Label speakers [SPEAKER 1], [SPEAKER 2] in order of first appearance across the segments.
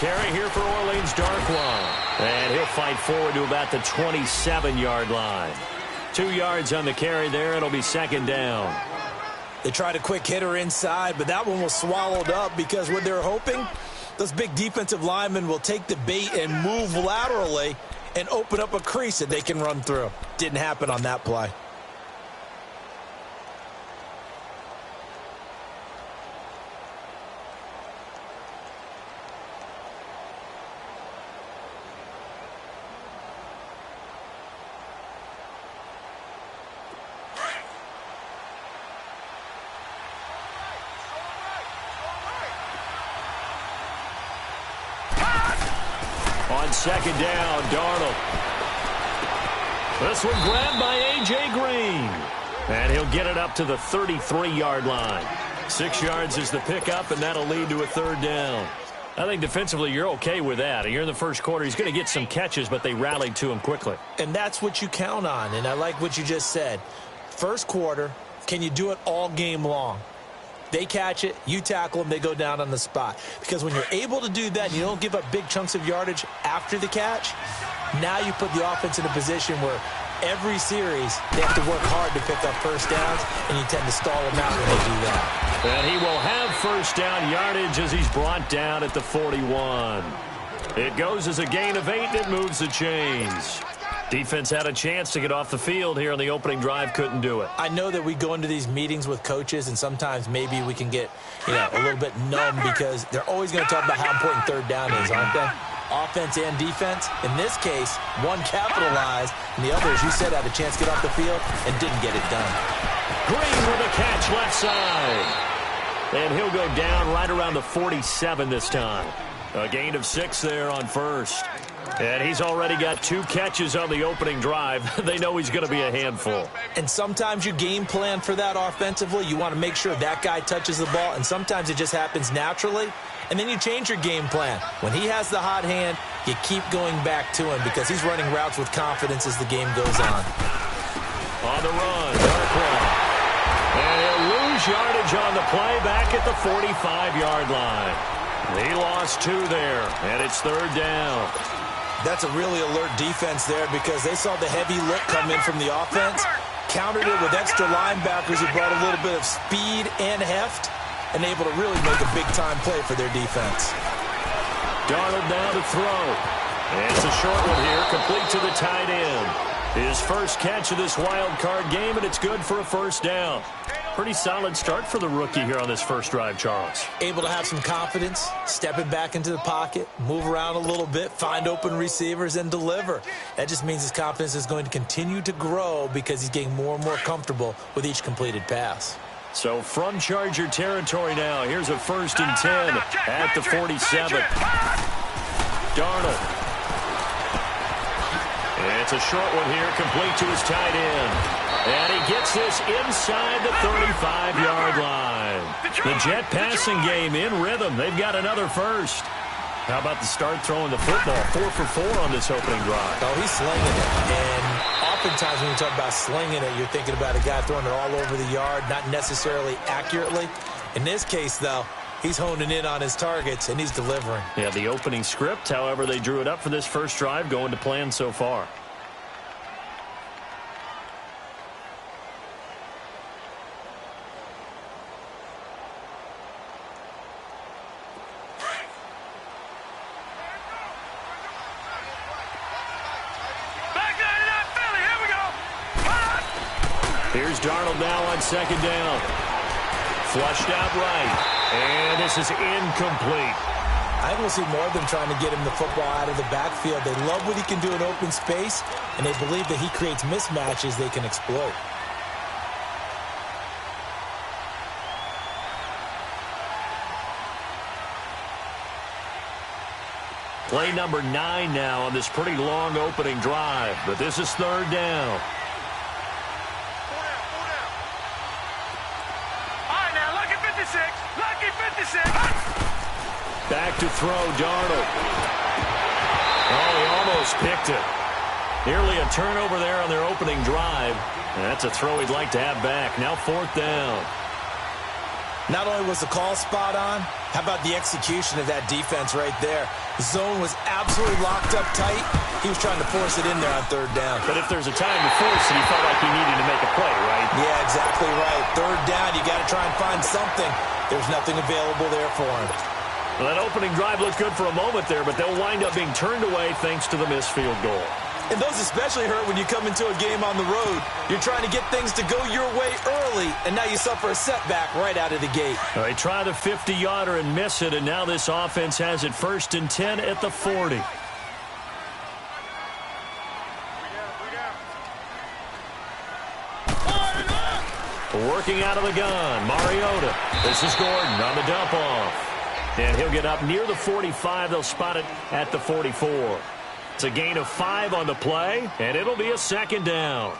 [SPEAKER 1] carry here for Orleans Darkwa. And he'll fight forward to about the 27-yard line. 2 yards on the carry there. It'll be second down.
[SPEAKER 2] They tried a quick hitter inside, but that one was swallowed up because what they're hoping, those big defensive linemen will take the bait and move laterally and open up a crease that they can run through. Didn't happen on that play.
[SPEAKER 1] On second down, Darnold. This one grabbed by A.J. Green. And he'll get it up to the 33-yard line. 6 yards is the pickup, and that'll lead to a third down. I think defensively you're okay with that. You're in the first quarter. He's going to get some catches, but they rallied to him quickly.
[SPEAKER 2] And that's what you count on, and I like what you just said. First quarter, can you do it all game long? They catch it, you tackle them, they go down on the spot. Because when you're able to do that and you don't give up big chunks of yardage after the catch, now you put the offense in a position where every series they have to work hard to pick up first downs, and you tend to stall them out when they do that.
[SPEAKER 1] And he will have first down yardage as he's brought down at the 41. It goes as a gain of 8, and it moves the chains. Defense had a chance to get off the field here on the opening drive, couldn't do it.
[SPEAKER 2] I know that we go into these meetings with coaches, and sometimes maybe we can get, a little bit numb because they're always going to talk about how important third down is, aren't they? Offense and defense. In this case, one capitalized, and the other, as you said, had a chance to get off the field and didn't get it done.
[SPEAKER 1] Green with a catch left side. And he'll go down right around the 47 this time. A gain of 6 there on first. And he's already got 2 catches on the opening drive. They know he's going to be a handful.
[SPEAKER 2] And sometimes you game plan for that offensively. You want to make sure that guy touches the ball, and sometimes it just happens naturally. And then you change your game plan. When he has the hot hand, you keep going back to him because he's running routes with confidence as the game goes on.
[SPEAKER 1] On the run, Darkwa. And he'll lose yardage on the play back at the 45-yard line. He lost 2 there, and it's third down.
[SPEAKER 2] That's a really alert defense there because they saw the heavy lift come in from the offense, countered it with extra linebackers who brought a little bit of speed and heft, and able to really make a big-time play for their defense.
[SPEAKER 1] Darnold now to throw. And it's a short one here, complete to the tight end. His first catch of this wild card game, and it's good for a first down. Pretty solid start for the rookie here on this first drive, Charles.
[SPEAKER 2] Able to have some confidence, stepping back into the pocket, move around a little bit, find open receivers, and deliver. That just means his confidence is going to continue to grow because he's getting more and more comfortable with each completed pass.
[SPEAKER 1] So from Charger territory now, here's a 1st and 10 at the 47. Darnold. It's a short one here, complete to his tight end. And he gets this inside the 35-yard line. The Jet passing game in rhythm. They've got another first. How about the start throwing the football? 4 for 4 on this opening drive.
[SPEAKER 2] Oh, he's slinging it. And oftentimes when you talk about slinging it, you're thinking about a guy throwing it all over the yard, not necessarily accurately. In this case, though, he's honing in on his targets, and he's delivering.
[SPEAKER 1] Yeah, the opening script, however, they drew it up for this first drive, going to plan so far. Here's Darnold now on second down. Flushed out right. And this is incomplete.
[SPEAKER 2] I will see more of them trying to get him the football out of the backfield. They love what he can do in open space, and they believe that he creates mismatches they can exploit.
[SPEAKER 1] Play number 9 now on this pretty long opening drive, but this is third down. Back to throw, Darnold. Oh, he almost picked it. Nearly a turnover there on their opening drive. And that's a throw he'd like to have back. Now 4th down.
[SPEAKER 2] Not only was the call spot on, how about the execution of that defense right there? The zone was absolutely locked up tight. He was trying to force it in there on third down.
[SPEAKER 1] But if there's a time to force it, he felt like he needed to make a play, right?
[SPEAKER 2] Yeah, exactly right. Third down, you got to try and find something. There's nothing available there for him.
[SPEAKER 1] Well, that opening drive looked good for a moment there, but they'll wind up being turned away thanks to the missed field goal.
[SPEAKER 2] And those especially hurt when you come into a game on the road. You're trying to get things to go your way early, and now you suffer a setback right out of the gate.
[SPEAKER 1] All right, try the 50-yarder and miss it, and now this offense has it 1st and 10 at the 40. Working out of the gun, Mariota. This is Gordon on the dump off. And he'll get up near the 45. They'll spot it at the 44. It's a gain of 5 on the play, and it'll be a 2nd down.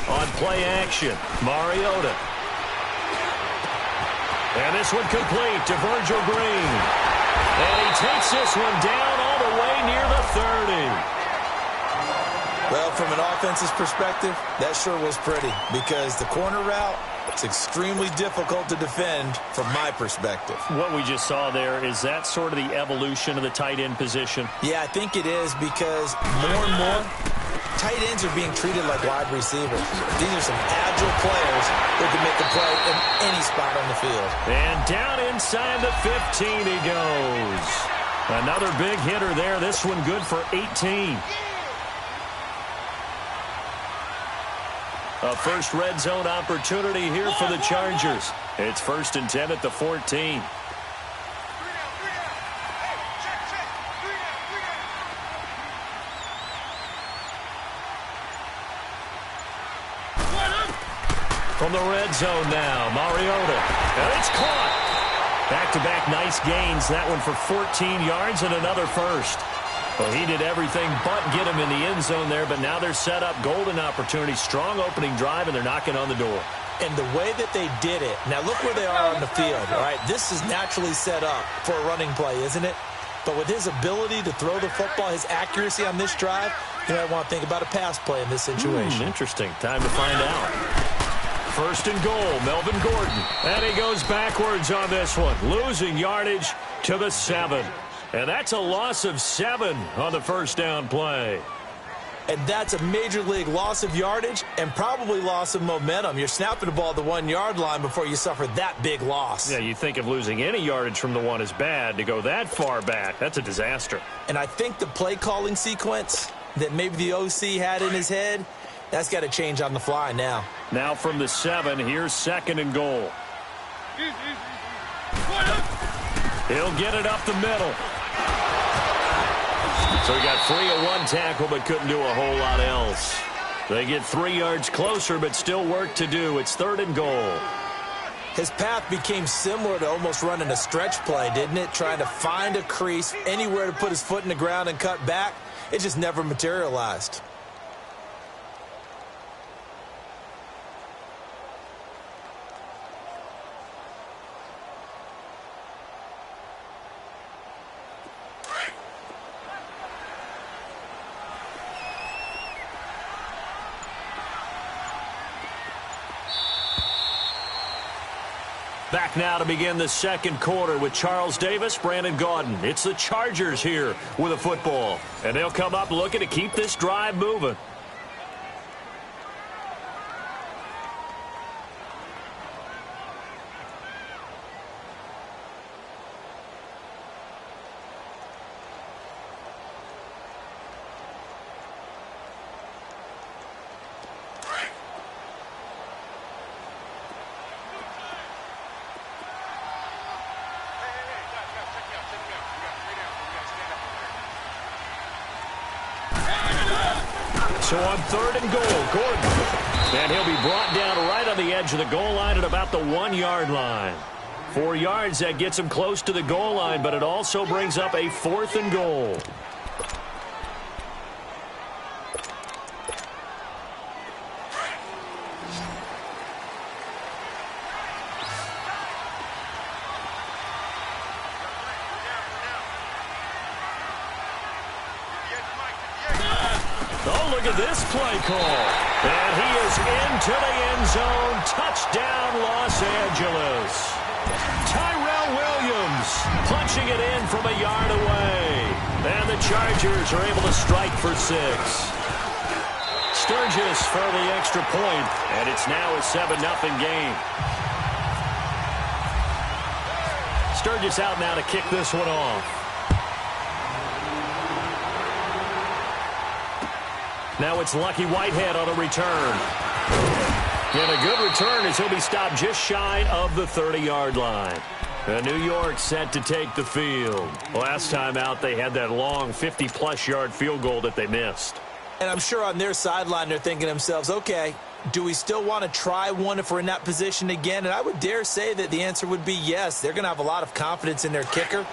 [SPEAKER 1] On play action, Mariota. And this one complete to Virgil Green. And he takes this one down all the way near the 30.
[SPEAKER 2] Well, from an offense's perspective, that sure was pretty because the corner route, it's extremely difficult to defend from my perspective.
[SPEAKER 1] What we just saw there, is that sort of the evolution of the tight end position?
[SPEAKER 2] Yeah, I think it is because more and more, tight ends are being treated like wide receivers. These are some agile players who can make a play in any spot on the field.
[SPEAKER 1] And down inside the 15 he goes. Another big hitter there. This one good for 18. A first red zone opportunity here for the Chargers. It's 1st and 10 at the 14. From the red zone now, Mariota. And it's caught. Back-to-back nice gains. That one for 14 yards and another first. Well, he did everything but get him in the end zone there, but now they're set up. Golden opportunity, strong opening drive, and they're knocking on the door.
[SPEAKER 2] And the way that they did it, now look where they are on the field, all right? This is naturally set up for a running play, isn't it? But with his ability to throw the football, his accuracy on this drive, you might want to think about a pass play in this situation.
[SPEAKER 1] Interesting. Time to find out. 1st and goal, Melvin Gordon. And he goes backwards on this one, losing yardage to the 7. And that's a loss of 7 on the first down play.
[SPEAKER 2] And that's a major league loss of yardage and probably loss of momentum. You're snapping the ball at the 1-yard line before you suffer that big loss.
[SPEAKER 1] Yeah, you think of losing any yardage from the 1 is bad. To go that far back, that's a disaster.
[SPEAKER 2] And I think the play calling sequence that maybe the OC had in his head, that's got to change on the fly now.
[SPEAKER 1] Now from the 7, here's 2nd and goal. He'll get it up the middle. So he got free of 1 tackle but couldn't do a whole lot else. They get 3 yards closer but still work to do. It's 3rd and goal.
[SPEAKER 2] His path became similar to almost running a stretch play, didn't it? Trying to find a crease, anywhere to put his foot in the ground and cut back. It just never materialized.
[SPEAKER 1] Back now to begin the 2nd quarter with Charles Davis, Brandon Gaudin. It's the Chargers here with a football. And they'll come up looking to keep this drive moving. So on 3rd and goal, Gordon. And he'll be brought down right on the edge of the goal line at about the 1-yard line. 4 yards, that gets him close to the goal line, but it also brings up a 4th and goal. look at this play call. And he is into the end zone. Touchdown, Los Angeles. Tyrell Williams punching it in from a yard away. And the Chargers are able to strike for 6. Sturgis for the extra point, and it's now a 7-0 game. Sturgis out now to kick this one off. Now it's Lucky Whitehead on a return. And a good return as he'll be stopped just shy of the 30-yard line. And New York set to take the field. Last time out, they had that long 50-plus yard field goal that they missed.
[SPEAKER 2] And I'm sure on their sideline they're thinking to themselves, okay, do we still want to try one if we're in that position again? And I would dare say that the answer would be yes. They're going to have a lot of confidence in their kicker.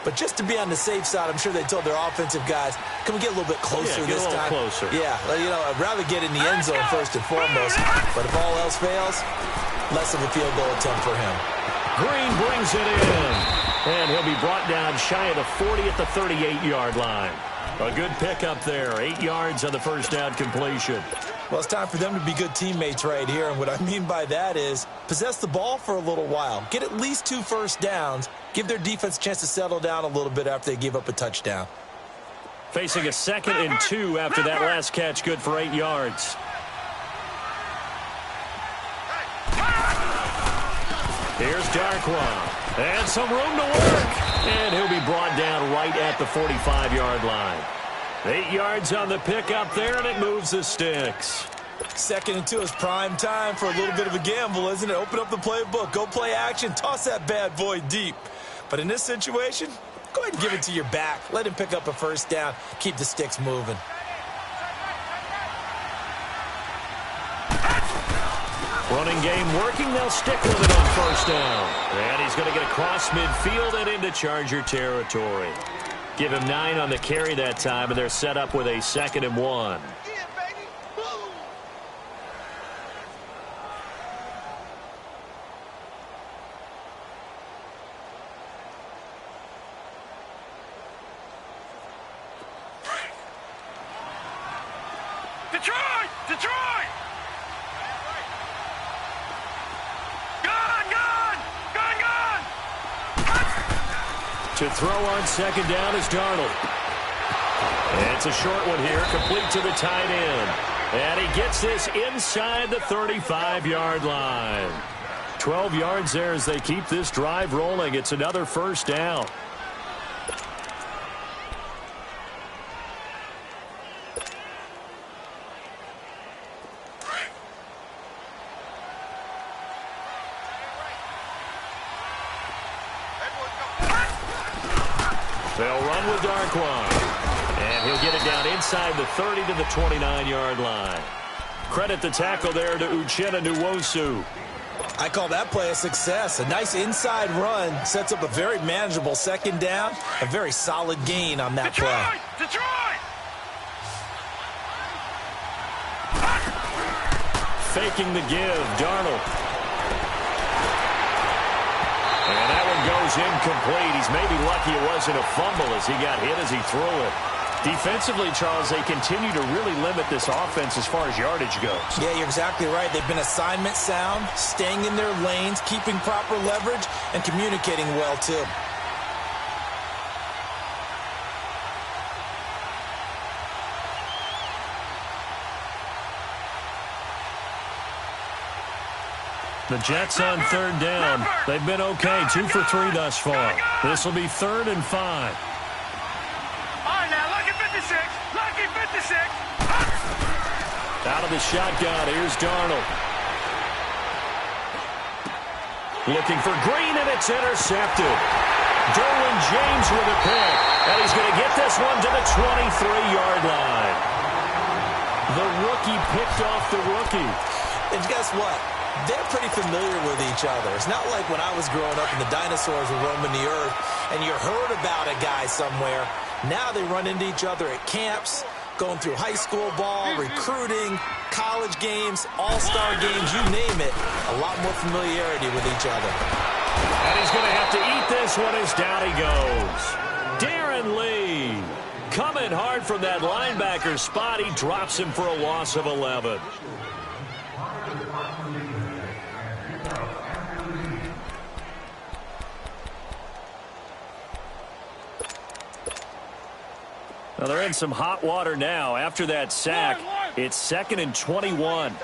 [SPEAKER 2] But just to be on the safe side, I'm sure they told their offensive guys, can we get a little bit closer this time?
[SPEAKER 1] Closer.
[SPEAKER 2] Yeah, you know, I'd rather get in the end zone first and foremost. But if all else fails, less of a field goal attempt for him.
[SPEAKER 1] Green brings it in. And he'll be brought down shy of the 40 at the 38-yard line. A good pickup there. 8 yards on the first down completion.
[SPEAKER 2] Well, it's time for them to be good teammates right here. And what I mean by that is possess the ball for a little while. Get at least 2 first downs. Give their defense a chance to settle down a little bit after they give up a touchdown.
[SPEAKER 1] Facing a 2nd and 2 after that last catch. Good for 8 yards. Here's Darkwa. And some room to work. And he'll be brought down right at the 45-yard line. 8 yards on the pickup there, and it moves the sticks.
[SPEAKER 2] 2nd and 2 is prime time for a little bit of a gamble, isn't it? Open up the playbook, go play action, toss that bad boy deep. But in this situation, go ahead and give it to your back. Let him pick up a first down. Keep the sticks moving.
[SPEAKER 1] Running game working. They'll stick with it on first down. And he's going to get across midfield and into Charger territory. Give him 9 on the carry that time, and they're set up with a 2nd and 1.
[SPEAKER 3] Detroit! Detroit!
[SPEAKER 1] To throw on 2nd down is Darnold. And it's a short one here, complete to the tight end. And he gets this inside the 35-yard line. 12 yards there as they keep this drive rolling. It's another first down. They'll run with Darkwa. And he'll get it down inside the 30 to the 29-yard line. Credit the tackle there to Uchenna Nwosu.
[SPEAKER 2] I call that play a success. A nice inside run sets up a very manageable 2nd down. A very solid gain on that play.
[SPEAKER 3] Detroit!
[SPEAKER 1] Faking the give, Darnold. And that one goes incomplete. He's maybe lucky it wasn't a fumble as he got hit as he threw it. Defensively, Charles, they continue to really limit this offense as far as yardage goes.
[SPEAKER 2] Yeah, you're exactly right. They've been assignment sound, staying in their lanes, keeping proper leverage, and communicating well, too.
[SPEAKER 1] The Jets on 3rd down. They've been okay, 2 for 3 thus far. This will be 3rd and 5.
[SPEAKER 3] All right, now, lucky 56. Lucky 56.
[SPEAKER 1] Out of the shotgun, here's Darnold. Looking for Green, and it's intercepted. Derwin James with a pick, and he's going to get this one to the 23-yard line. The rookie picked off the rookie.
[SPEAKER 2] And guess what? They're pretty familiar with each other. It's not like when I was growing up and the dinosaurs were roaming the earth and you heard about a guy somewhere. Now they run into each other at camps, going through high school ball, recruiting, college games, all-star games, you name it. A lot more familiarity with each other.
[SPEAKER 1] And he's going to have to eat this one as down he goes. Darren Lee coming hard from that linebacker spot. He drops him for a loss of 11. Well, they're in some hot water now. After that sack, it's 2nd and 21.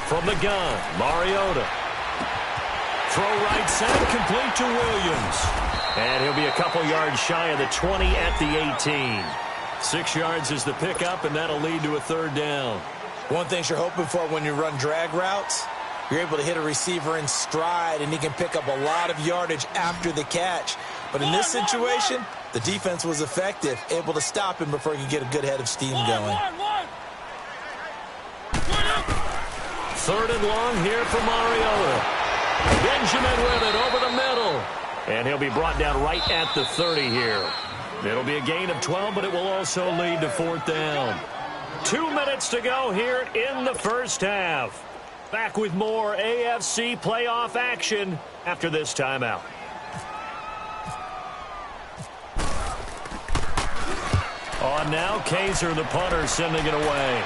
[SPEAKER 1] From the gun, Mariota. Throw right side, complete to Williams. And he'll be a couple yards shy of the 20 at the 18. 6 yards is the pickup, and that'll lead to a 3rd down.
[SPEAKER 2] One thing you're hoping for when you run drag routes, you're able to hit a receiver in stride, and he can pick up a lot of yardage after the catch. But in this situation, the defense was effective, able to stop him before he could get a good head of steam going.
[SPEAKER 1] 3rd and long here for Mariota. Benjamin with it over the middle. And he'll be brought down right at the 30 here. It'll be a gain of 12, but it will also lead to 4th down. 2 minutes to go here in the first half. Back with more AFC playoff action after this timeout. On now, Kaiser, the punter, sending it away.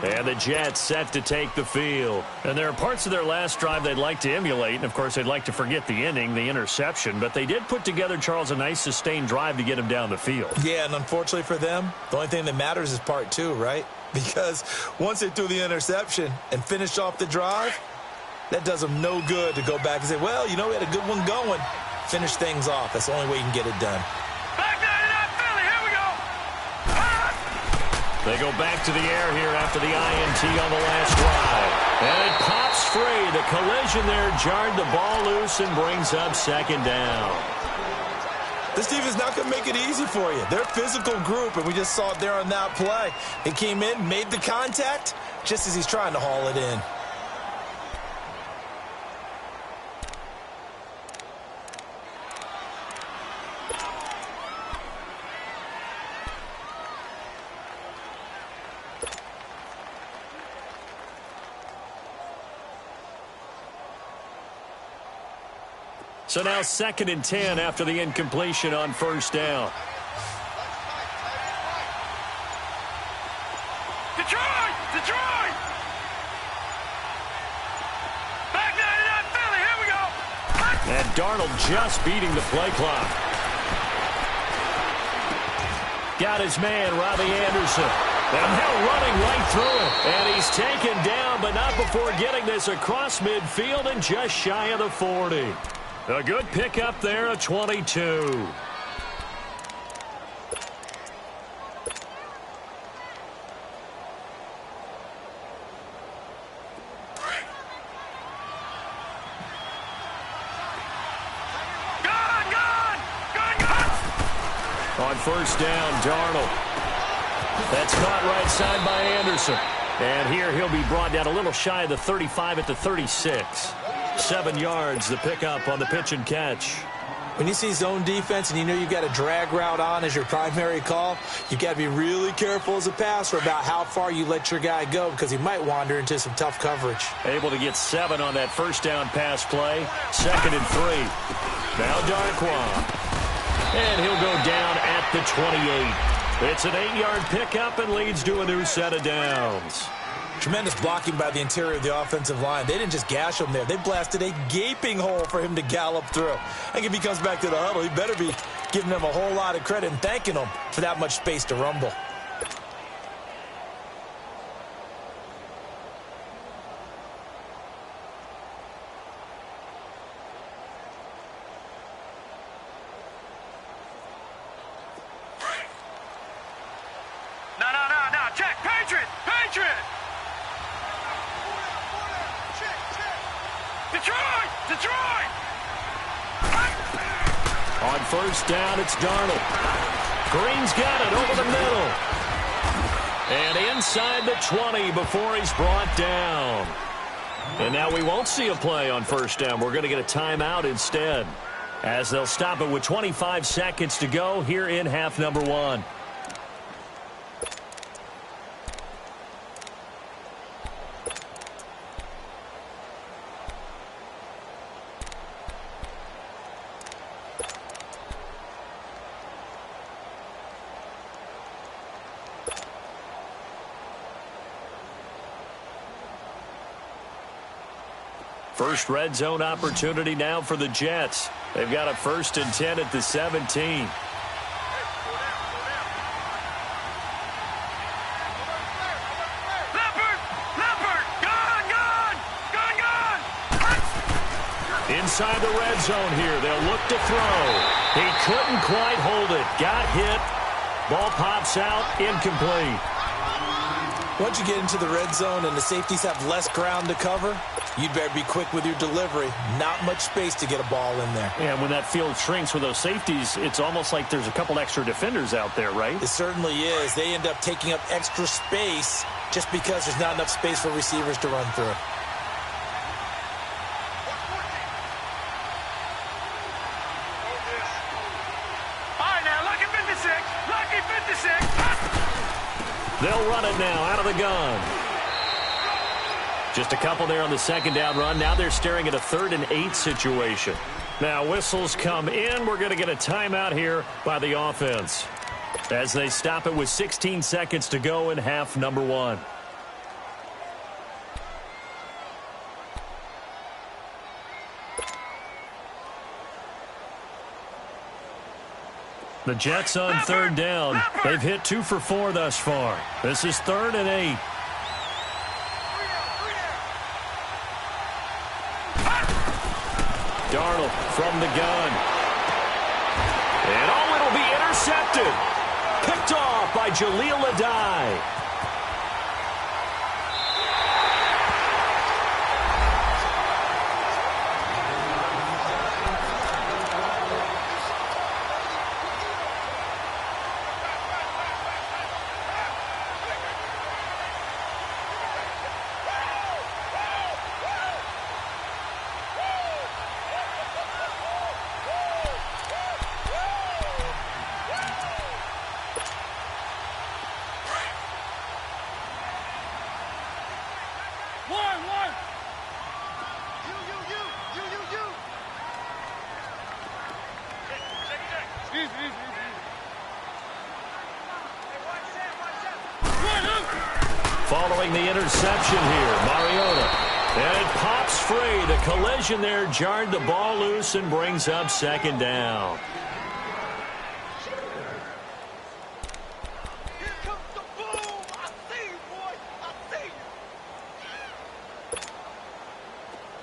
[SPEAKER 1] And the Jets set to take the field. And there are parts of their last drive they'd like to emulate. And, of course, they'd like to forget the ending, the interception. But they did put together, Charles, a nice sustained drive to get him down the field.
[SPEAKER 2] Yeah, and unfortunately for them, the only thing that matters is part 2, right? Because once they threw the interception and finished off the drive, that does them no good to go back and say, well, you know, we had a good one going. Finish things off. That's the only way you can get it done.
[SPEAKER 1] They go back to the air here after the INT on the last drive. And it pops free. The collision there jarred the ball loose and brings up 2nd down.
[SPEAKER 2] This defense is not going to make it easy for you. They're a physical group, and we just saw it there on that play. He came in, made the contact, just as he's trying to haul it in.
[SPEAKER 1] So now 2nd and 10 after the incompletion on 1st down.
[SPEAKER 3] Detroit! Detroit! Back 99 Philly, here we go!
[SPEAKER 1] And Darnold just beating the play clock. Got his man, Robbie Anderson. And now running right through it. And he's taken down, but not before getting this across midfield and just shy of the 40. A good pickup there, a 22. On 1st down, Darnold. That's caught right side by Anderson. And here he'll be brought down a little shy of the 35 at the 36. 7 yards, the pickup on the pitch and catch.
[SPEAKER 2] When you see zone defense and you know you've got a drag route on as your primary call, you've got to be really careful as a passer about how far you let your guy go because he might wander into some tough coverage.
[SPEAKER 1] Able to get 7 on that 1st down pass play. 2nd and 3. Now Darquan. And he'll go down at the 28. It's an 8-yard pickup and leads to a new set of downs.
[SPEAKER 2] Tremendous blocking by the interior of the offensive line. They didn't just gash him there. They blasted a gaping hole for him to gallop through. I think if he comes back to the huddle, he better be giving them a whole lot of credit and thanking them for that much space to rumble.
[SPEAKER 3] No. Check. Patriot. Detroit!
[SPEAKER 1] On 1st down, it's Darnold. Green's got it over the middle. And inside the 20 before he's brought down. And now we won't see a play on 1st down. We're going to get a timeout instead, as they'll stop it with 25 seconds to go here in half number 1. First red zone opportunity now for the Jets. They've got a 1st and 10 at the 17. Inside the red zone here. They'll look to throw. He couldn't quite hold it. Got hit. Ball pops out. Incomplete.
[SPEAKER 2] Once you get into the red zone and the safeties have less ground to cover, you'd better be quick with your delivery. Not much space to get a ball in there.
[SPEAKER 1] And when that field shrinks with those safeties, it's almost like there's a couple extra defenders out there, right?
[SPEAKER 2] It certainly is. They end up taking up extra space just because there's not enough space for receivers to run through.
[SPEAKER 1] They'll run it now out of the gun. Just a couple there on the second down run. Now they're staring at a 3rd and 8 situation. Now whistles come in. We're going to get a timeout here by the offense as they stop it with 16 seconds to go in half number 1. The Jets on 3rd down. They've hit 2 for 4 thus far. This is 3rd and 8. Darnold from the gun. And it'll be intercepted. Picked off by Jaleel Adai. Following the interception here, Mariota. And it pops free. The collision there jarred the ball loose and brings up 2nd down.
[SPEAKER 3] Here comes the boom. I see you, boy. I see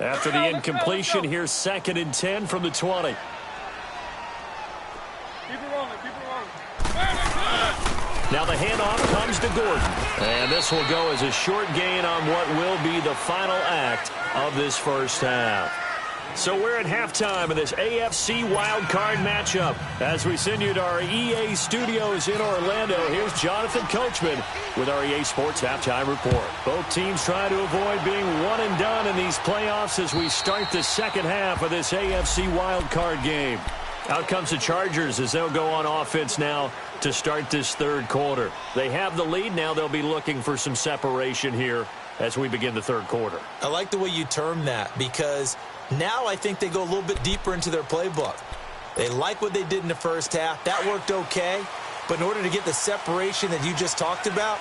[SPEAKER 3] you.
[SPEAKER 1] After the incompletion, here's 2nd and 10 from the 20.
[SPEAKER 3] Keep it rolling. Keep it rolling.
[SPEAKER 1] Now the handoff comes to Gordon. And this will go as a short gain on what will be the final act of this first half. So we're at halftime of this AFC wildcard matchup. As we send you to our EA studios in Orlando, here's Jonathan Coachman with our EA Sports Halftime Report. Both teams try to avoid being one and done in these playoffs as we start the second half of this AFC wildcard game. Out comes the Chargers as they'll go on offense now to start this 3rd quarter. They have the lead. Now they'll be looking for some separation here as we begin the 3rd quarter.
[SPEAKER 2] I like the way you term that because now I think they go a little bit deeper into their playbook. They like what they did in the first half. That worked okay. But in order to get the separation that you just talked about,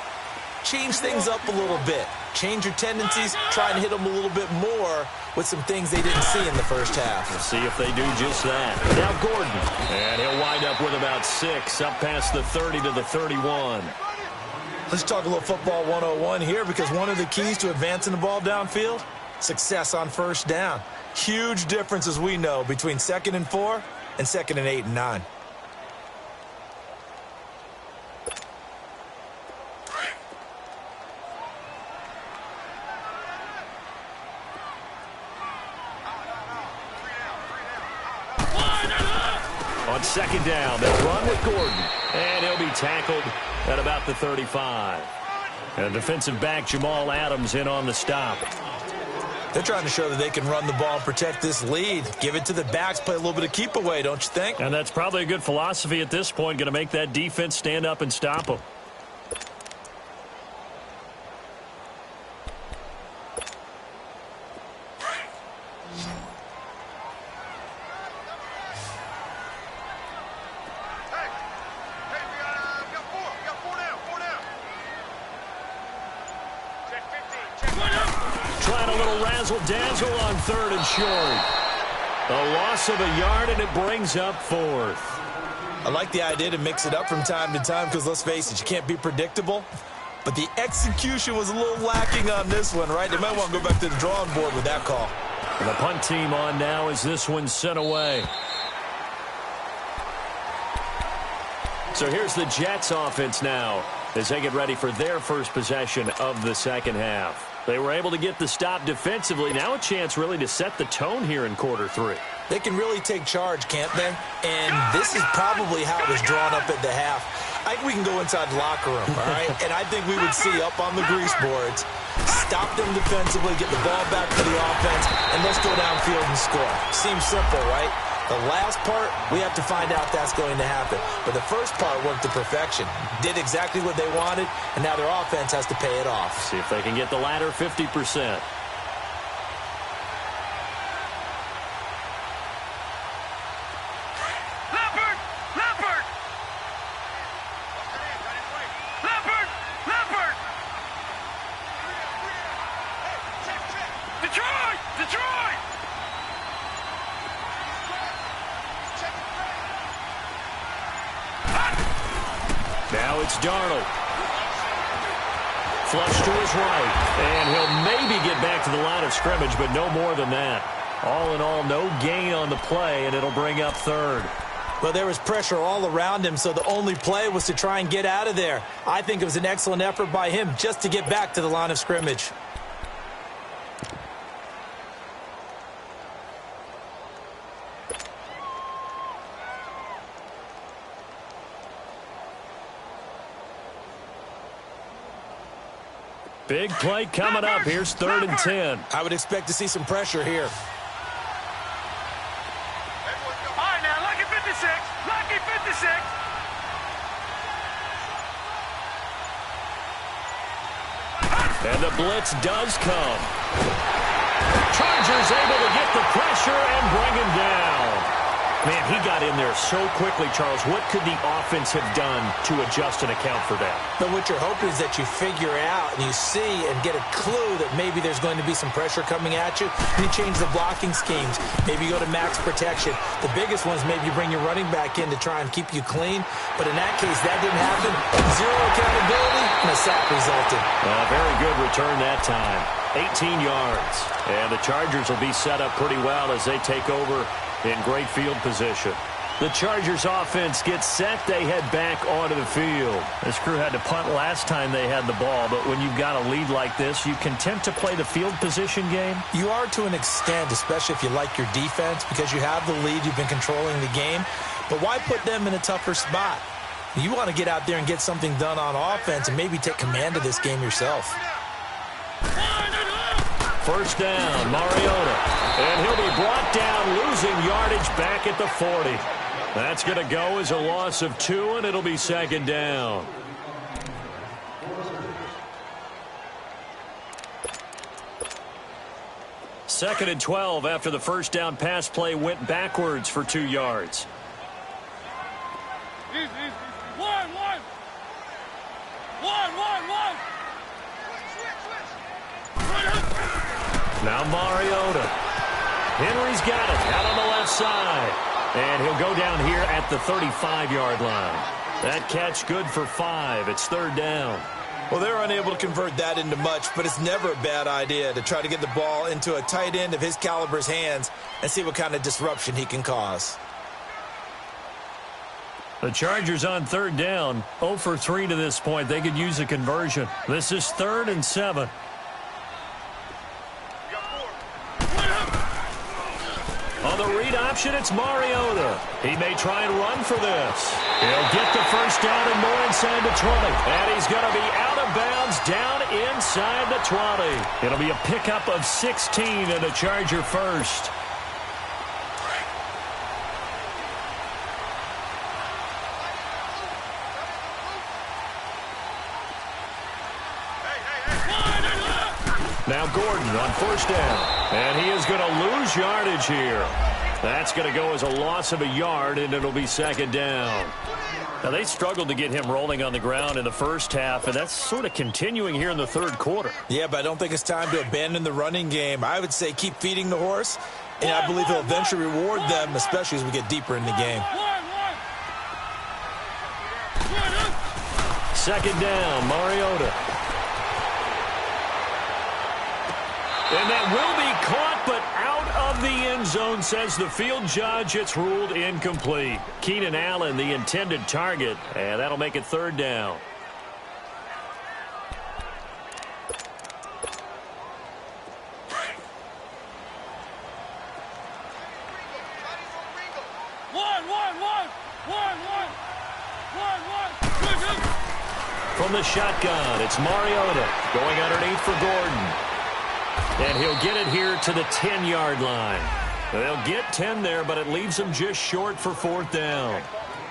[SPEAKER 2] change things up a little bit. Change your tendencies. Try and hit them a little bit more with some things they didn't see in the first half.
[SPEAKER 1] We'll see if they do just that. Now Gordon. And he'll wind up with about 6 up past the 30 to the 31.
[SPEAKER 2] Let's talk a little football 101 here because one of the keys to advancing the ball downfield, success on first down. Huge difference, as we know, between 2nd and 4 and 2nd and 8 and 9.
[SPEAKER 1] On 2nd down, they'll run with Gordon. And he'll be tackled at about the 35. And defensive back Jamal Adams in on the stop.
[SPEAKER 2] They're trying to show that they can run the ball and protect this lead. Give it to the backs, play a little bit of keep away, don't you think?
[SPEAKER 1] And that's probably a good philosophy at this point, going to make that defense stand up and stop them. trying a little razzle-dazzle on 3rd and short. A loss of a yard, and it brings up 4th.
[SPEAKER 2] I like the idea to mix it up from time to time because, let's face it, you can't be predictable. But the execution was a little lacking on this one, right? They might want to go back to the drawing board with that call.
[SPEAKER 1] And the punt team on now as this one's sent away. So here's the Jets offense now as they get ready for their first possession of the second half. They were able to get the stop defensively. Now a chance really to set the tone here in quarter 3.
[SPEAKER 2] They can really take charge, can't they? And this is probably how it was drawn up at the half. I think we can go inside the locker room, all right? And I think we would see up on the grease boards, stop them defensively, get the ball back for the offense, and let's go downfield and score. Seems simple, right? The last part, we have to find out that's going to happen. But the first part worked to perfection. Did exactly what they wanted, and now their offense has to pay it off.
[SPEAKER 1] See if they can get the latter 50%. Now it's Darnold. Flush to his right. And he'll maybe get back to the line of scrimmage, but no more than that. All in all, no gain on the play, and it'll bring up 3rd.
[SPEAKER 2] Well, there was pressure all around him, so the only play was to try and get out of there. I think it was an excellent effort by him just to get back to the line of scrimmage.
[SPEAKER 1] Big play coming up. Here's 3rd and 10.
[SPEAKER 2] I would expect to see some pressure here.
[SPEAKER 3] All right, now, lucky 56. Lucky 56.
[SPEAKER 1] And the blitz does come. Chargers able to get the pressure and bring him down. Man, he got in there so quickly, Charles. What could the offense have done to adjust and account for that?
[SPEAKER 2] But what you're hoping is that you figure out and you see and get a clue that maybe there's going to be some pressure coming at you, and you change the blocking schemes. Maybe you go to max protection. The biggest one is maybe you bring your running back in to try and keep you clean. But in that case, that didn't happen. Zero accountability, and a sack resulted.
[SPEAKER 1] Very good return that time. 18 yards. And the Chargers will be set up pretty well as they take over in great field position. The Chargers offense gets set. They head back onto the field. This crew had to punt last time they had the ball, but when you've got a lead like this, you content to play the field position game?
[SPEAKER 2] You are to an extent, especially if you like your defense, because you have the lead, you've been controlling the game. But why put them in a tougher spot? You want to get out there and get something done on offense and maybe take command of this game yourself.
[SPEAKER 1] First down, Mariota. And he'll be brought down, losing yardage back at the 40. That's going to go as a loss of 2, and it'll be 2nd down. Second and 12 after the first down pass play went backwards for 2 yards.
[SPEAKER 3] One.
[SPEAKER 1] Now Mariota. Henry's got it out on the left side. And he'll go down here at the 35-yard line. That catch good for 5. It's 3rd down.
[SPEAKER 2] Well, they're unable to convert that into much, but it's never a bad idea to try to get the ball into a tight end of his caliber's hands and see what kind of disruption he can cause.
[SPEAKER 1] The Chargers on 3rd down, 0 for 3 to this point. They could use a conversion. This is 3rd and 7. On the read option, it's Mariota. He may try and run for this. He'll get the first down and more inside the 20. And he's going to be out of bounds down inside the 20. It'll be a pickup of 16 and a Charger first. Now Gordon on first down. And he is going to lose yardage here. That's going to go as a loss of a yard, and it'll be second down. Now, they struggled to get him rolling on the ground in the first half, and that's sort of continuing here in the third quarter.
[SPEAKER 2] Yeah, but I don't think it's time to abandon the running game. I would say keep feeding the horse, and I believe he'll eventually reward them, especially as we get deeper in the game.
[SPEAKER 1] Second down, Mariota. And that will be caught, but out of the end zone, says the field judge. It's ruled incomplete. Keenan Allen, the intended target, and that'll make it third down. From the shotgun, it's Mariota going underneath for Gordon. And he'll get it here to the 10-yard line. They'll get 10 there, but it leaves them just short for fourth down.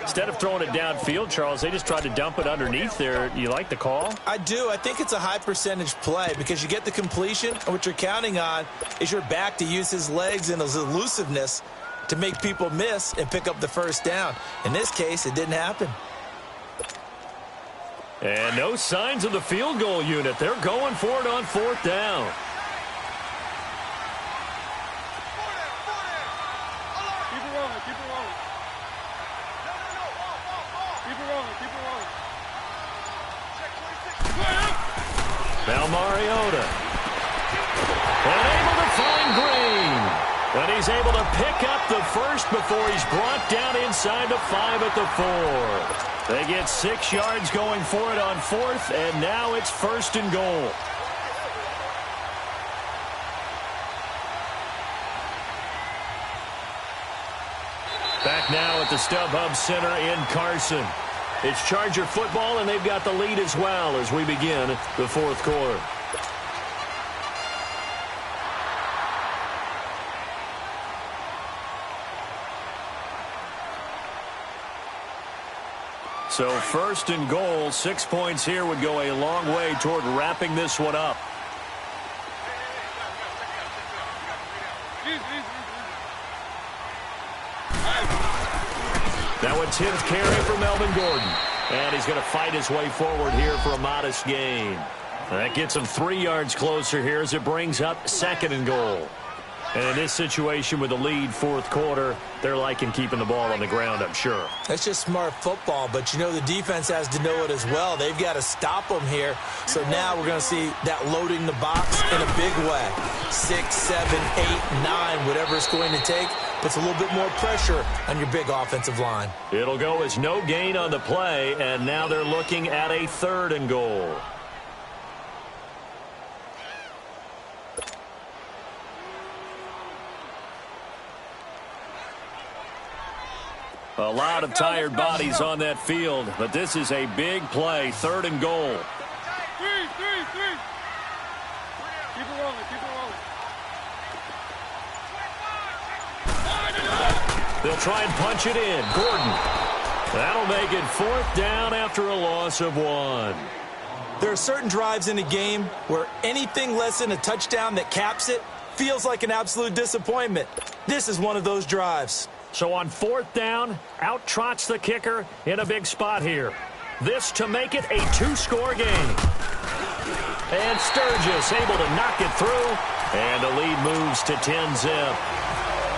[SPEAKER 1] Instead of throwing it downfield, Charles, they just tried to dump it underneath there. You like the call?
[SPEAKER 2] I do. I think it's a high-percentage play because you get the completion, and what you're counting on is your back to use his legs and his elusiveness to make people miss and pick up the first down. In this case, it didn't happen.
[SPEAKER 1] And no signs of the field goal unit. They're going for it on fourth down. Now Mariota. And able to find Green. And he's able to pick up the first before he's brought down inside the 5 at the 4. They get 6 yards going for it on fourth, and now it's first and goal. Back now at the StubHub Center in Carson. It's Charger football, and they've got the lead as well as we begin the fourth quarter. So first and goal, 6 points here would go a long way toward wrapping this one up. Now a 10th carry for Melvin Gordon. And he's going to fight his way forward here for a modest gain. That gets him 3 yards closer here as it brings up second and goal. And in this situation with the lead fourth quarter, they're liking keeping the ball on the ground, I'm sure.
[SPEAKER 2] That's just smart football, but you know the defense has to know it as well. They've got to stop them here. So now we're going to see that loading the box in a big way. 6, 7, 8, 9, whatever it's going to take, puts a little bit more pressure on your big offensive line.
[SPEAKER 1] It'll go as no gain on the play, and now they're looking at a third and goal. A lot of tired bodies on that field, but this is a big play, third and goal.
[SPEAKER 3] Three. Keep it rolling.
[SPEAKER 1] They'll try and punch it in. Gordon. That'll make it fourth down after a loss of 1.
[SPEAKER 2] There are certain drives in a game where anything less than a touchdown that caps it feels like an absolute disappointment. This is one of those drives.
[SPEAKER 1] So on fourth down, out trots the kicker in a big spot here. This to make it a 2-score game. And Sturgis able to knock it through. And the lead moves to 10-zip.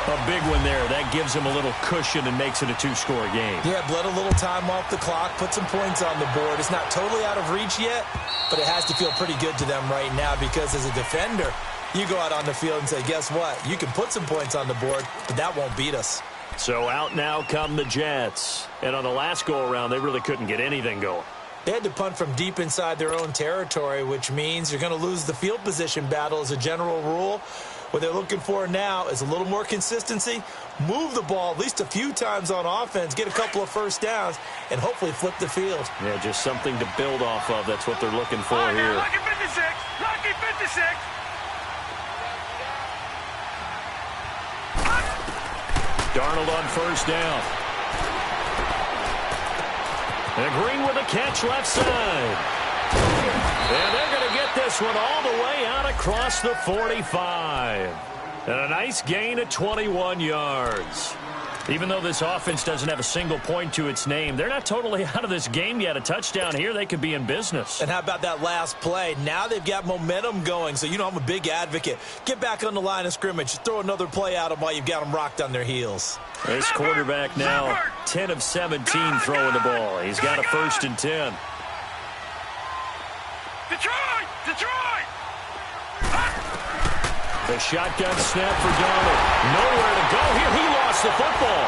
[SPEAKER 1] A big one there. That gives him a little cushion and makes it a 2-score game.
[SPEAKER 2] Yeah, bled a little time off the clock, put some points on the board. It's not totally out of reach yet, but it has to feel pretty good to them right now because as a defender, you go out on the field and say, guess what? You can put some points on the board, but that won't beat us.
[SPEAKER 1] So out now come the Jets. And on the last go-around, they really couldn't get anything going.
[SPEAKER 2] They had to punt from deep inside their own territory, which means you're going to lose the field position battle as a general rule. What they're looking for now is a little more consistency, move the ball at least a few times on offense, get a couple of first downs, and hopefully flip the field.
[SPEAKER 1] Yeah, just something to build off of. That's what they're looking for here.
[SPEAKER 3] Lucky 56. Lucky 56.
[SPEAKER 1] Darnold on first down. And Green with a catch left side. And they're going to get this one all the way out across the 45. And a nice gain of 21 yards. Even though this offense doesn't have a single point to its name, they're not totally out of this game yet. A touchdown here, they could be in business.
[SPEAKER 2] And how about that last play? Now they've got momentum going. So, I'm a big advocate. Get back on the line of scrimmage. Throw another play at them while you've got them rocked on their heels.
[SPEAKER 1] This quarterback now 10 of 17 throwing the ball. He's got a 1st and 10.
[SPEAKER 3] Detroit!
[SPEAKER 1] The shotgun snap for Donald. Nowhere to go here. He lost the football.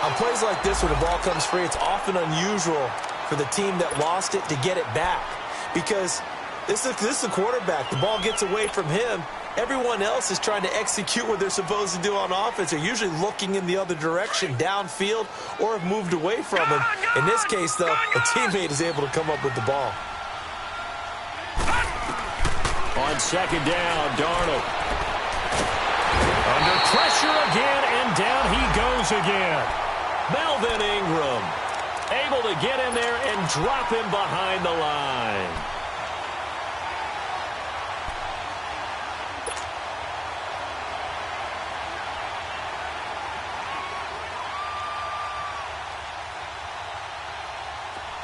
[SPEAKER 2] On plays like this where the ball comes free, it's often unusual for the team that lost it to get it back. Because this is a quarterback. The ball gets away from him. Everyone else is trying to execute what they're supposed to do on offense. They're usually looking in the other direction, downfield, or have moved away from him. In this case, though, a teammate is able to come up with the ball.
[SPEAKER 1] On 2nd down, Darnold. Under pressure again, and down he goes again. Melvin Ingram able to get in there and drop him behind the line.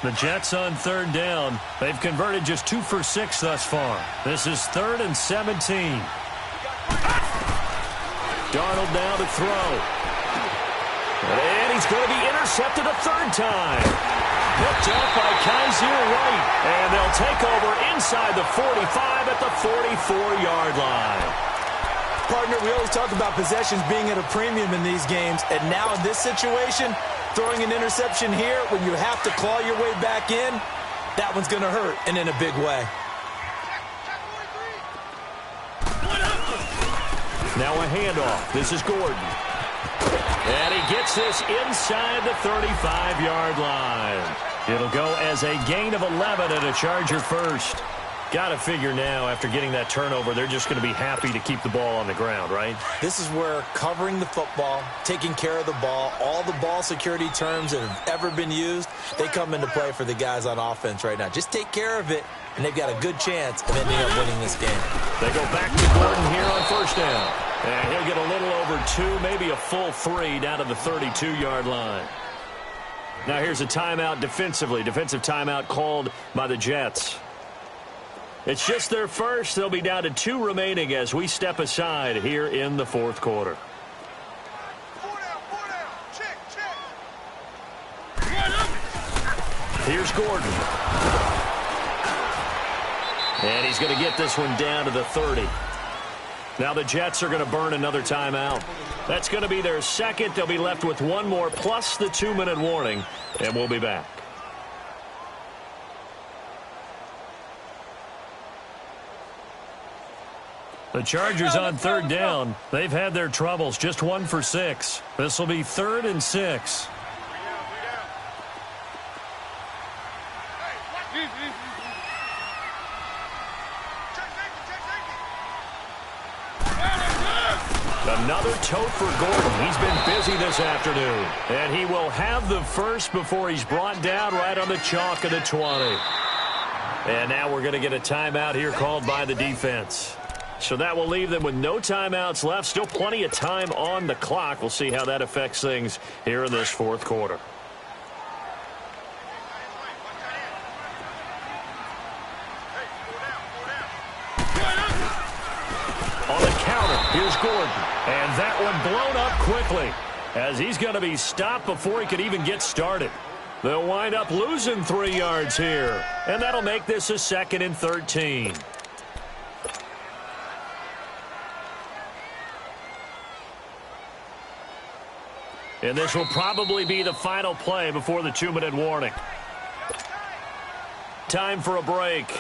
[SPEAKER 1] The Jets on 3rd down. They've converted just 2 for 6 thus far. This is 3rd and 17. Darnold now to throw. And he's going to be intercepted a 3rd time. Picked up by Kaiser White. And they'll take over inside the 45 at the 44-yard line.
[SPEAKER 2] Partner, we always talk about possessions being at a premium in these games. And now in this situation, throwing an interception here when you have to claw your way back in, that one's going to hurt, and in a big way.
[SPEAKER 1] Now a handoff. This is Gordon. And he gets this inside the 35-yard line. It'll go as a gain of 11 and a Charger 1st. Got to figure now, after getting that turnover, they're just going to be happy to keep the ball on the ground, right?
[SPEAKER 2] This is where covering the football, taking care of the ball, all the ball security terms that have ever been used, they come into play for the guys on offense right now. Just take care of it, and they've got a good chance of ending up winning this game.
[SPEAKER 1] They go back to Gordon here on 1st down. And he'll get a little over 2, maybe a full 3 down to the 32-yard line. Now here's a timeout defensively. Defensive timeout called by the Jets. It's just their first. They'll be down to 2 remaining as we step aside here in the 4th quarter.
[SPEAKER 3] 4 down. Check.
[SPEAKER 1] Here's Gordon. And he's going to get this one down to the 30. Now the Jets are going to burn another timeout. That's going to be their 2nd. They'll be left with 1 more plus the 2-minute warning, and we'll be back. The Chargers on 3rd down. They've had their troubles. Just 1 for 6. This will be 3rd and 6. Another tote for Gordon. He's been busy this afternoon. And he will have the 1st before he's brought down right on the chalk of the 20. And now we're going to get a timeout here called by the defense. So that will leave them with no timeouts left. Still plenty of time on the clock. We'll see how that affects things here in this 4th quarter. On the counter, here's Gordon. And that one blown up quickly as he's going to be stopped before he could even get started. They'll wind up losing 3 yards here. And that'll make this a 2nd and 13. And this will probably be the final play before the 2-minute warning. Time for a break.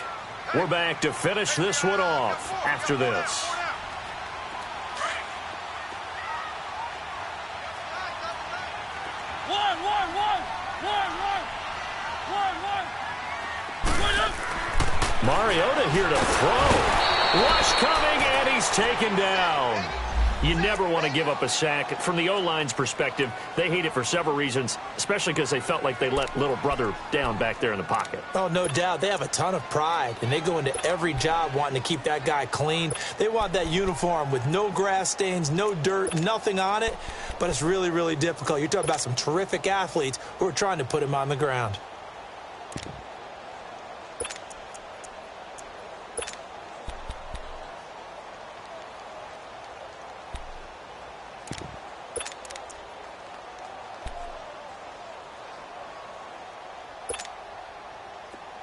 [SPEAKER 1] We're back to finish this one off after this. Mariota here to throw. Rush coming, and he's taken down. You never want to give up a sack. From the O-line's perspective, they hate it for several reasons, especially because they felt like they let little brother down back there in the pocket.
[SPEAKER 2] Oh, no doubt. They have a ton of pride, and they go into every job wanting to keep that guy clean. They want that uniform with no grass stains, no dirt, nothing on it, but it's really, really difficult. You're talking about some terrific athletes who are trying to put him on the ground.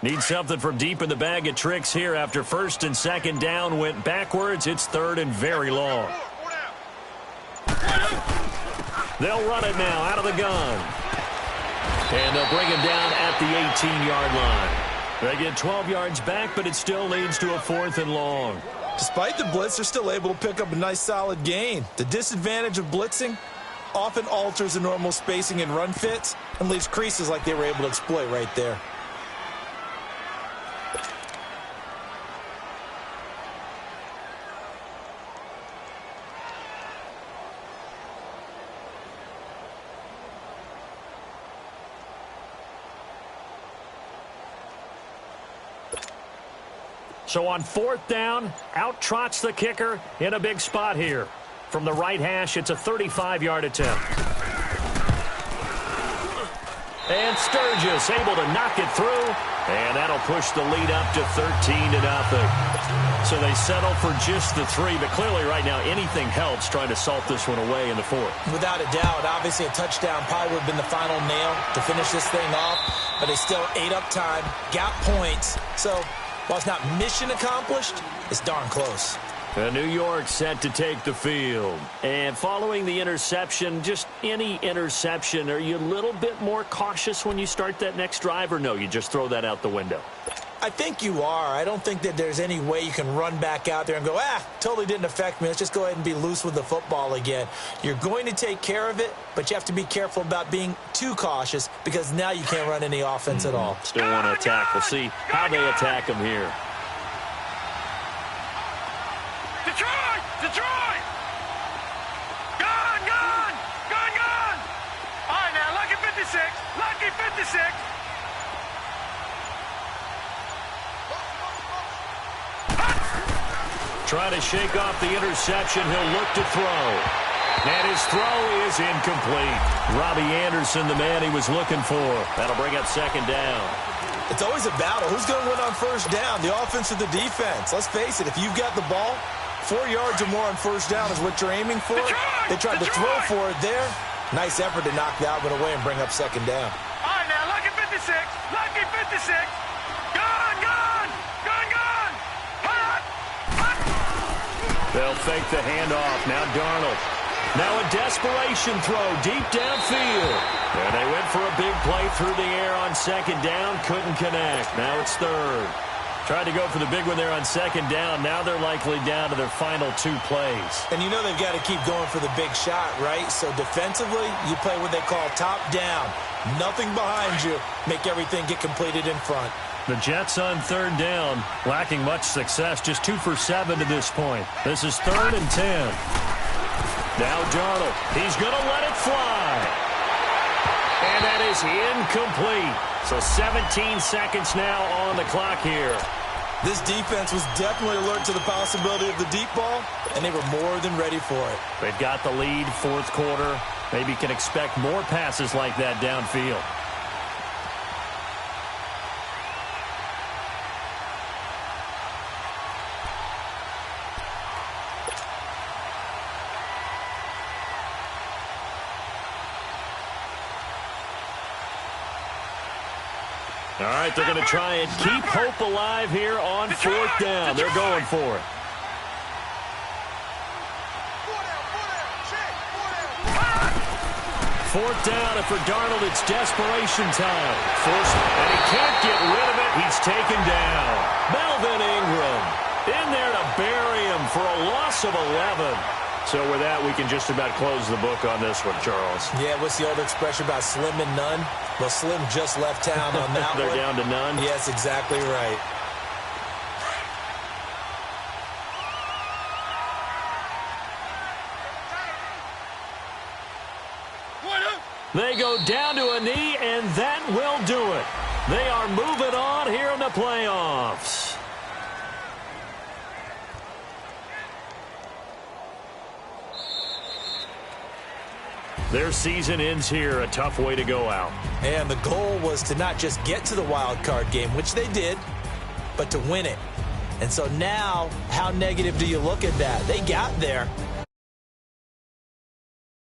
[SPEAKER 1] Need something from deep in the bag of tricks here after first and second down went backwards. It's third and very long. They'll run it now out of the gun. And they'll bring him down at the 18-yard line. They get 12 yards back, but it still leads to a 4th and long.
[SPEAKER 2] Despite the blitz, they're still able to pick up a nice solid gain. The disadvantage of blitzing often alters the normal spacing and run fits and leaves creases like they were able to exploit right there.
[SPEAKER 1] So on 4th down, out trots the kicker in a big spot here. From the right hash, it's a 35-yard attempt. And Sturgis able to knock it through, and that'll push the lead up to 13-0. So they settle for just the 3, but clearly right now anything helps trying to salt this one away in the 4th.
[SPEAKER 2] Without a doubt, obviously a touchdown probably would have been the final nail to finish this thing off, but they still ate up time, got points, so while it's not mission accomplished, it's darn close.
[SPEAKER 1] New York set to take the field. And following the interception, just any interception, are you a little bit more cautious when you start that next drive, or no, you just throw that out the window?
[SPEAKER 2] I think you are. I don't think that there's any way you can run back out there and go, totally didn't affect me. Let's just go ahead and be loose with the football again. You're going to take care of it, but you have to be careful about being too cautious because now you can't run any offense at all.
[SPEAKER 1] Still want to attack. We'll see how they attack him here.
[SPEAKER 3] Detroit! Detroit! Gone! Gone! Gone! Gone! All right, now, lucky 56. Lucky 56.
[SPEAKER 1] Try to shake off the interception. He'll look to throw. And his throw is incomplete. Robbie Anderson, the man he was looking for. That'll bring up 2nd down.
[SPEAKER 2] It's always a battle. Who's going to win on 1st down, the offense or the defense? Let's face it, if you've got the ball, 4 yards or more on 1st down is what you're aiming for. They tried to throw for it there. Nice effort to knock that one away and bring up 2nd down.
[SPEAKER 3] All right, now, lucky 56. Lucky 56. Gone! Gone! Gone! Gone! Hot! Hot!
[SPEAKER 1] They'll fake the handoff. Now Darnold. Now a desperation throw deep downfield. And they went for a big play through the air on 2nd down. Couldn't connect. Now it's 3rd. Tried to go for the big one there on 2nd down. Now they're likely down to their final 2 plays.
[SPEAKER 2] And you know they've got to keep going for the big shot, right? So defensively, you play what they call top down. Nothing behind you. Make everything get completed in front.
[SPEAKER 1] The Jets on 3rd down, lacking much success, just 2 for 7 to this point. This is 3rd and 10. Now Darnold, he's going to let it fly. And that is incomplete. So 17 seconds now on the clock here.
[SPEAKER 2] This defense was definitely alert to the possibility of the deep ball, and they were more than ready for it.
[SPEAKER 1] They've got the lead, 4th quarter. Maybe can expect more passes like that downfield. All right, they're going to try and keep hope alive here on 4th down. They're going for it. Fourth down, and for Darnold, it's desperation time. And he can't get rid of it. He's taken down. Melvin Ingram in there to bury him for a loss of 11. So with that, we can just about close the book on this one, Charles.
[SPEAKER 2] Yeah, what's the old expression about slim and none? Well, Slim just left town on that
[SPEAKER 1] They're
[SPEAKER 2] one.
[SPEAKER 1] down to none?
[SPEAKER 2] Yes, exactly right.
[SPEAKER 1] They go down to a knee, and that will do it. They are moving on here in the playoffs. Their season ends here, a tough way to go out.
[SPEAKER 2] And the goal was to not just get to the wild card game, which they did, but to win it. And so now, how negative do you look at that? They got there,